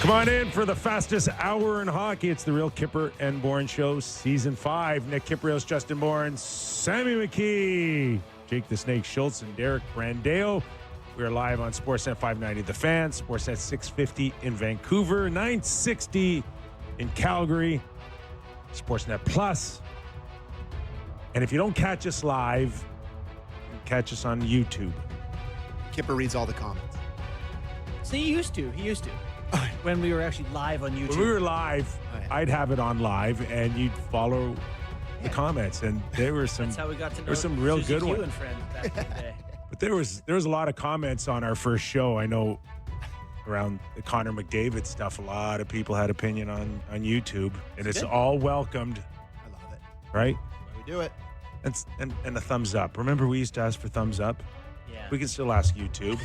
Come on in for the fastest hour in hockey. It's the Real Kipper and Bourne Show, Season 5. Nick Kypreos, Justin Bourne, Sammy McKee, Jake the Snake Schultz, and Derek Brandeo. We are live on Sportsnet 590 The Fan, Sportsnet 650 in Vancouver, 960 in Calgary, Sportsnet Plus. And if you don't catch us live, you can catch us on YouTube. Kipper reads all the comments. So he used to. When we were actually live on YouTube. When we were live, I'd have it on live, and you'd follow the comments, and there were some. That's how we got to know. There were some real Susie good Q ones. and friends back in the day. But there was a lot of comments on our first show. I know around the Connor McDavid stuff, a lot of people had opinion on YouTube, and it's all welcomed. I love it. Right? Why we do it. And a thumbs up. Remember, we used to ask for thumbs up. Yeah. We can still ask YouTube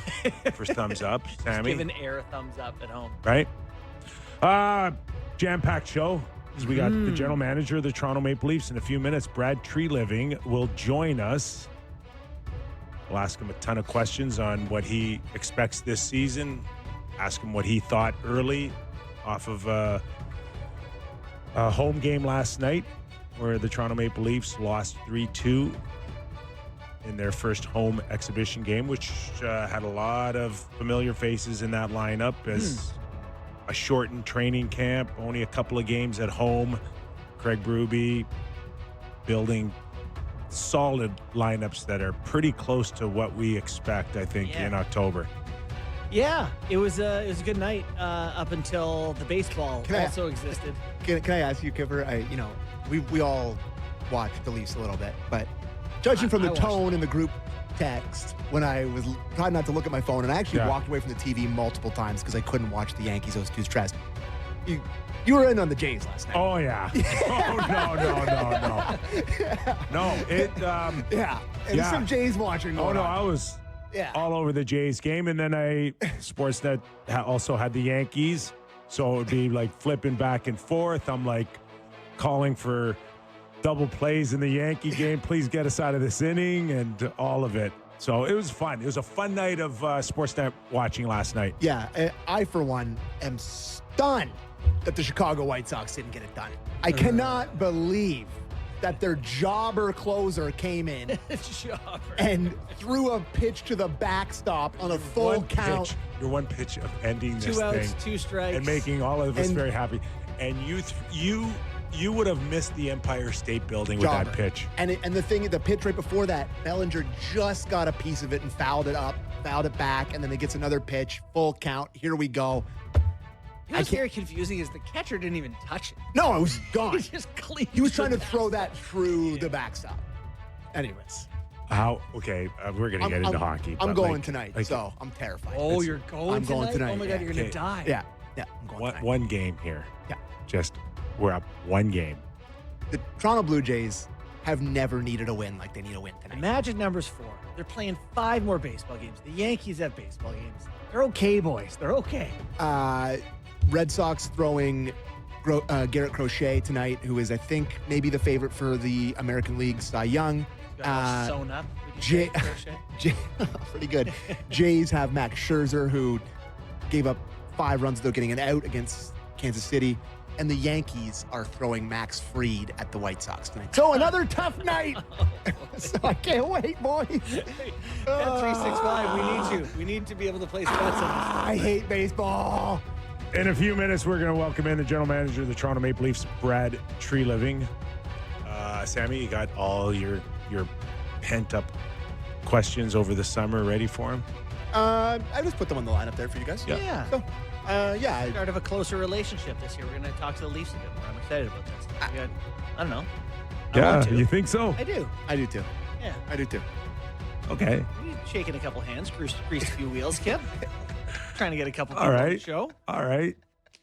for thumbs up, Sammy. Give an air a thumbs up at home. Right? Jam-packed show. Because we got the general manager of the Toronto Maple Leafs in a few minutes. Brad Treliving will join us. We'll ask him a ton of questions on what he expects this season. Ask him what he thought early off of a home game last night where the Toronto Maple Leafs lost 3-2 in their first home exhibition game, which had a lot of familiar faces in that lineup as a shortened training camp, only a couple of games at home. Craig Berube building solid lineups that are pretty close to what we expect, I think, in October. Yeah, it was a good night up until the baseball also existed. Can I ask you, Kipper? We all watched the Leafs a little bit, but judging from the tone in the group text, when I was trying not to look at my phone, and I actually walked away from the TV multiple times because I couldn't watch the Yankees. I was too stressed. You were in on the Jays last night. Oh, yeah. No, it... And some Jays watching going on. I was all over the Jays game, and then Sportsnet also had the Yankees, so it would be like flipping back and forth. I'm like calling for double plays in the Yankee game. Please get us out of this inning, and all of it. So it was fun. It was a fun night of Sportsnet watching last night. Yeah, I, for one, am stunned that the Chicago White Sox didn't get it done. I cannot believe that their jobber closer came in and threw a pitch to the backstop on a full count. Your one pitch of ending this 2 outs, thing 2 strikes, and making all of us very happy. And you would have missed the Empire State Building with that pitch. And the pitch right before that, Bellinger just got a piece of it and fouled it back, and then it gets another pitch, full count. Here we go. It was very confusing as the catcher didn't even touch it. No, it was gone. He just cleaned. He was trying to throw that through the backstop. Anyways. Okay, we're going to get into hockey. I'm going tonight, so I'm terrified. Oh, you're going I'm tonight? going tonight. Oh, my God, you're going to die. Yeah, I'm going tonight. One game here. Yeah. We're up one game. The Toronto Blue Jays have never needed a win like they need a win tonight. Magic number's 4. They're playing 5 more baseball games. The Yankees have baseball games. They're okay, boys. They're okay. Red Sox throwing Garrett Crochet tonight, who is, I think, maybe the favorite for the American League Cy Young. Sewn up. Pretty good. Jays have Max Scherzer, who gave up 5 runs without getting an out against Kansas City. And the Yankees are throwing Max Fried at the White Sox tonight. So another tough night. So I can't wait, boys. Bet365, we need you. We need to be able to place bets on this. I hate baseball. In a few minutes, we're going to welcome in the general manager of the Toronto Maple Leafs, Brad Treliving. Sammy, you got all your pent-up questions over the summer ready for him? I just put them on the lineup there for you guys. Yeah. So, Start of a closer relationship this year. We're going to talk to the Leafs a bit more. I'm excited about this. I don't know. I want to. You think so? I do. I do too. Yeah. I do too. Okay. We're shaking a couple hands, greased a few wheels, Kip. Trying to get a couple people All right. on the show. All right.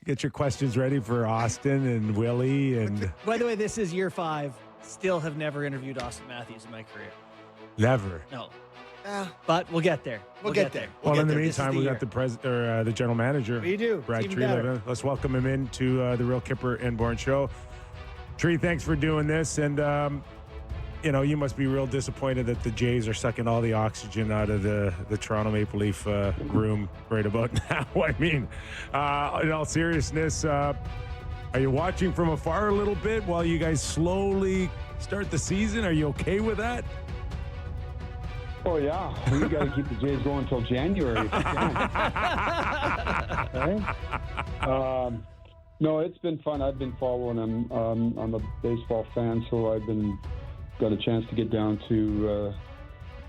Get your questions ready for Austin and Willie. And by the way, this is year 5. Still have never interviewed Austin Matthews in my career. Never. No. But we'll get there. We'll get there. Well, in the meantime, we got the general manager. We do. Brad Treliving. Let's welcome him into the Real Kipper and Bourne Show. Tree, thanks for doing this. And you must be real disappointed that the Jays are sucking all the oxygen out of the Toronto Maple Leaf room right about now. I mean, in all seriousness, are you watching from afar a little bit while you guys slowly start the season? Are you okay with that? Oh, yeah. We got to keep the Jays going until January if we can. Right? No, it's been fun. I've been following them. I'm a baseball fan, so I've got a chance to get down to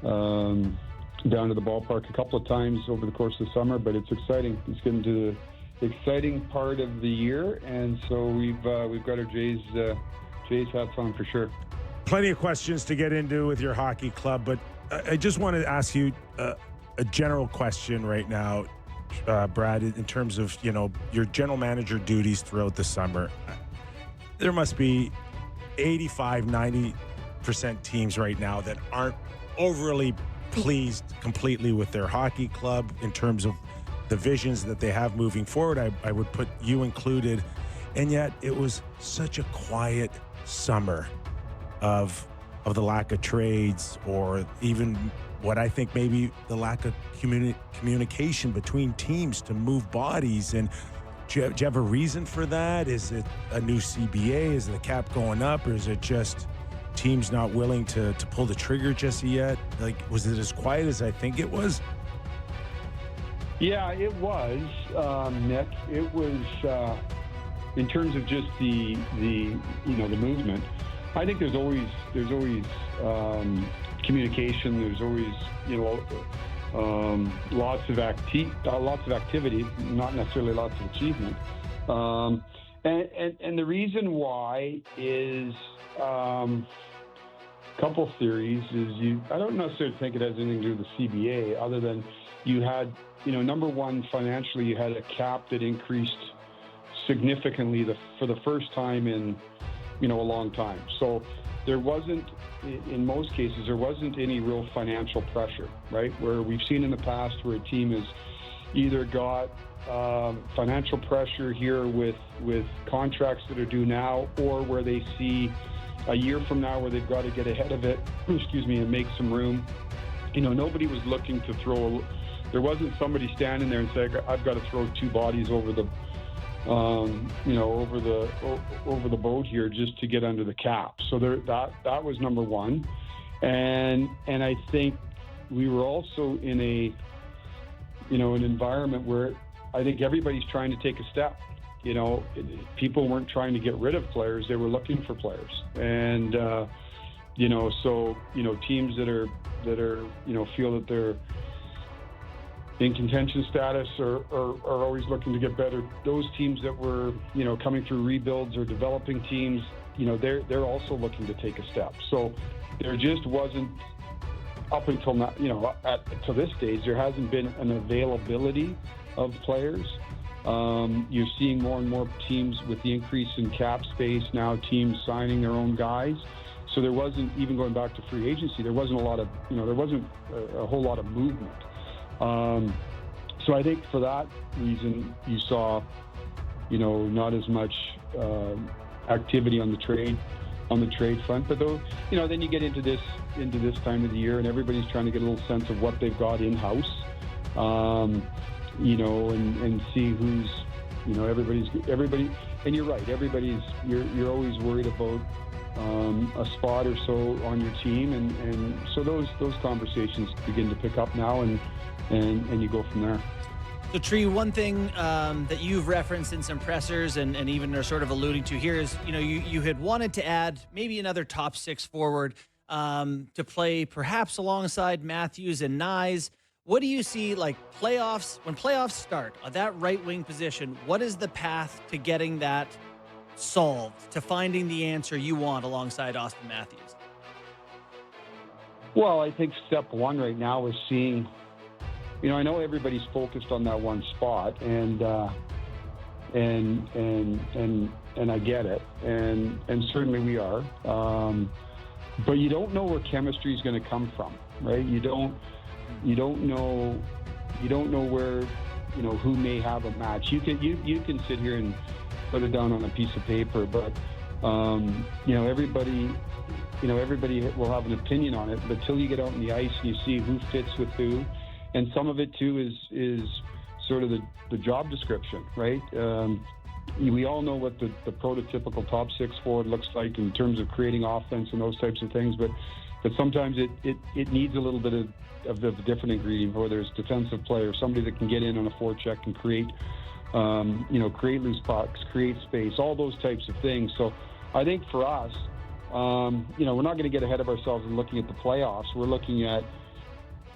the ballpark a couple of times over the course of the summer, but it's exciting. It's getting to the exciting part of the year, and so we've got our Jays hats on for sure. Plenty of questions to get into with your hockey club, but I just want to ask you a general question right now, Brad, in terms of, your general manager duties throughout the summer. There must be 85, 90% teams right now that aren't overly pleased completely with their hockey club in terms of the visions that they have moving forward. I would put you included. And yet it was such a quiet summer of the lack of trades, or even what I think maybe the lack of communication between teams to move bodies. And do you have a reason for that? Is it a new CBA? Is the cap going up? Or is it just teams not willing to pull the trigger just yet? Like, was it as quiet as I think it was? Yeah, it was, Nick. It was, in terms of just the movement. I think there's always communication. There's always lots of activity, not necessarily lots of achievement. And the reason why is a couple theories. I don't necessarily think it has anything to do with the CBA, other than you had, number one, financially, you had a cap that increased significantly for the first time in a long time. So there wasn't, in most cases, there wasn't any real financial pressure, right? Where we've seen in the past where a team has either got financial pressure here with contracts that are due now, or where they see a year from now where they've got to get ahead of it, and make some room. Nobody was looking to there wasn't somebody standing there and saying, I've got to throw two bodies over the over the boat here just to get under the cap. So that was number one, and I think we were also in an environment where I think everybody's trying to take a step. People weren't trying to get rid of players; they were looking for players, and so teams that are feel that they're in contention status are always looking to get better. Those teams that were, coming through rebuilds or developing teams, they're also looking to take a step. So there just wasn't, up until now, to this stage, there hasn't been an availability of players. You're seeing more and more teams with the increase in cap space now, teams signing their own guys. So there wasn't, even going back to free agency, there wasn't a lot of, there wasn't a whole lot of movement. So I think for that reason, you saw, not as much activity on the trade front. But though, then you get into this time of the year, and everybody's trying to get a little sense of what they've got in house, and see who's, everybody. And you're right, you're always worried about a spot or so on your team, and so those conversations begin to pick up now, and you go from there. So, Tree, one thing that you've referenced in some pressers and even are sort of alluding to here is, you had wanted to add maybe another top six forward to play perhaps alongside Matthews and Nyes. What do you see, like, playoffs? When playoffs start, on that right wing position, what is the path to getting that solved, to finding the answer you want alongside Austin Matthews? Well, I think step one right now is seeing, I know everybody's focused on that one spot, and I get it, and certainly we are. But you don't know where chemistry is going to come from, right? You don't know where, who may have a match. You can sit here and put it down on a piece of paper, but everybody everybody will have an opinion on it, but till you get out on the ice and you see who fits with who, and some of it too is sort of the job description, right? We all know what the prototypical top six forward looks like in terms of creating offense and those types of things, but sometimes it needs a little bit of a different ingredient, whether it's defensive player, somebody that can get in on a forecheck and create loose pucks, create space, all those types of things. So I think for us, we're not going to get ahead of ourselves in looking at the playoffs. We're looking at,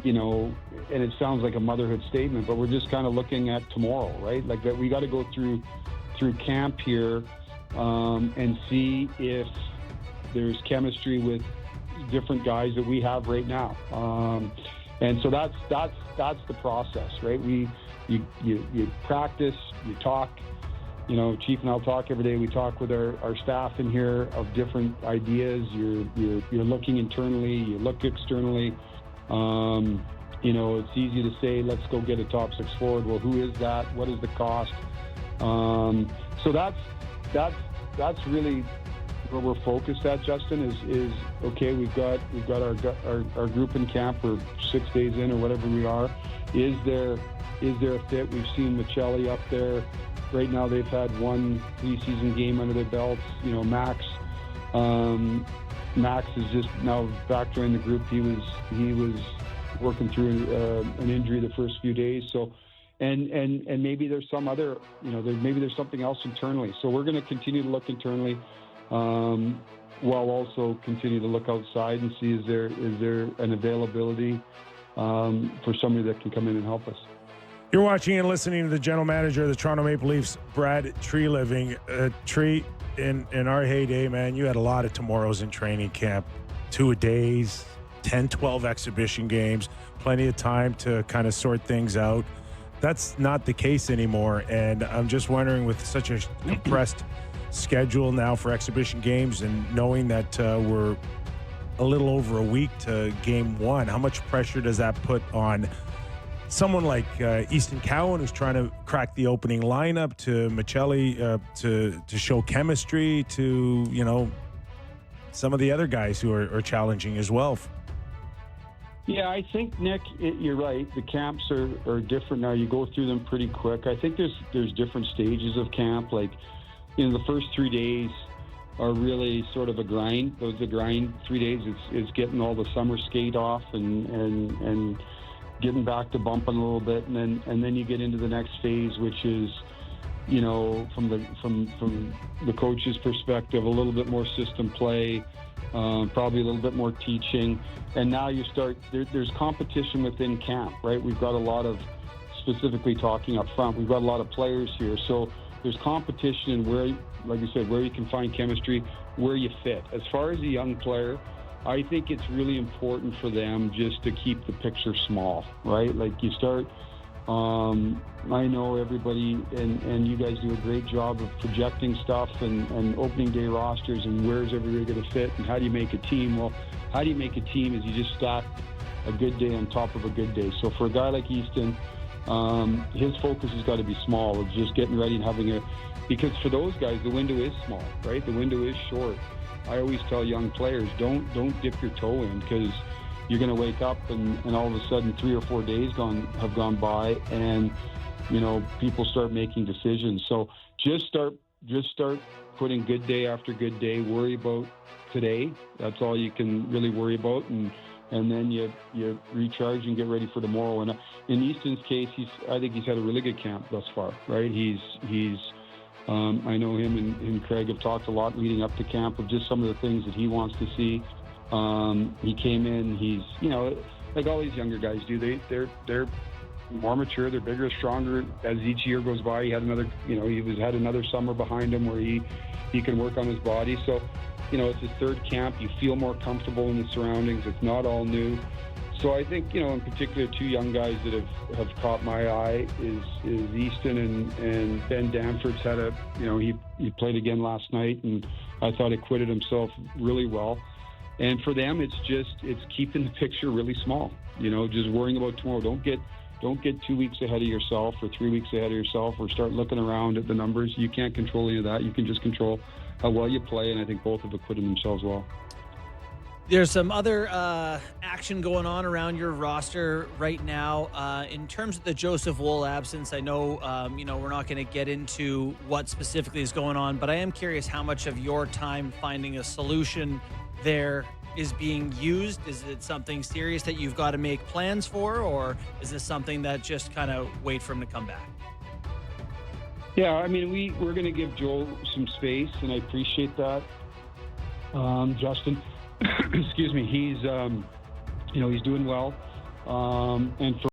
and it sounds like a motherhood statement, but we're just kind of looking at tomorrow, right? Like that we got to go through camp here and see if there's chemistry with different guys that we have right now. And so that's the process, right? You practice, you talk. Chief and I'll talk every day. We talk with our staff in here of different ideas. You're looking internally, you look externally. It's easy to say, let's go get a top six forward. Well, who is that? What is the cost? So that's really where we're focused at, Justin, is okay, we've got our group in camp, or 6 days in or whatever we are. Is there a fit? We've seen Michelli up there. Right now they've had one preseason game under their belts. Max is just now back joining the group. He was working through an injury the first few days. So, and maybe there's some other, maybe there's something else internally. So we're going to continue to look internally, while also continue to look outside and see is there an availability for somebody that can come in and help us. You're watching and listening to the general manager of the Toronto Maple Leafs, Brad Treliving. Tree, in our heyday, man, you had a lot of tomorrows in training camp, 2-a-days, 10, 12 exhibition games, plenty of time to kind of sort things out. That's not the case anymore, and I'm just wondering, with such a compressed schedule now for exhibition games and knowing that we're a little over a week to game one, how much pressure does that put on someone like Easton Cowan, who's trying to crack the opening lineup, to Michelli to show chemistry, to some of the other guys who are challenging as well? Yeah, I think, Nick, you're right. The camps are different now. You go through them pretty quick. I think there's different stages of camp. Like, the first 3 days are really sort of a grind. The grind 3 days is getting all the summer skate off and getting back to bumping a little bit, and then you get into the next phase, which is, from the coach's perspective, a little bit more system play, probably a little bit more teaching, and now you start. There's competition within camp, right? We've got a lot of, specifically talking up front, we've got a lot of players here, so there's competition in where, like you said, where you can find chemistry, where you fit. As far as a young player, I think it's really important for them just to keep the picture small, right? Like you start, I know everybody, and you guys do a great job of projecting stuff and opening day rosters and where's everybody going to fit and how do you make a team? Well, how do you make a team is you just stack a good day on top of a good day. So for a guy like Easton, his focus has got to be small. It's just getting ready and because for those guys, the window is small, right? The window is short. I always tell young players, don't dip your toe in, because you're going to wake up and all of a sudden 3 or 4 days have gone by, and people start making decisions. So just start putting good day after good day. Worry about today. That's all you can really worry about, and then you recharge and get ready for tomorrow. And in Easton's case, I think he's had a really good camp thus far, right? He's I know him and Craig have talked a lot leading up to camp of just some of the things that he wants to see. He came in, he's, like all these younger guys do, they're more mature, they're bigger, stronger as each year goes by. He had another, had another summer behind him where he can work on his body. So, it's his third camp. You feel more comfortable in the surroundings. It's not all new. So I think, in particular, two young guys that have caught my eye is Easton and Ben Danforth's had he played again last night, and I thought he acquitted himself really well. And for them, it's keeping the picture really small, just worrying about tomorrow. Don't get 2 weeks ahead of yourself or 3 weeks ahead of yourself, or start looking around at the numbers. You can't control any of that. You can just control how well you play, and I think both have acquitted themselves well. There's some other action going on around your roster right now. In terms of the Joseph Wool absence, I know, we're not going to get into what specifically is going on, but I am curious how much of your time finding a solution there is being used. Is it something serious that you've got to make plans for, or is this something that just kind of wait for him to come back? Yeah, I mean, we're going to give Joe some space, and I appreciate that, Justin. Excuse me. He's doing well, and for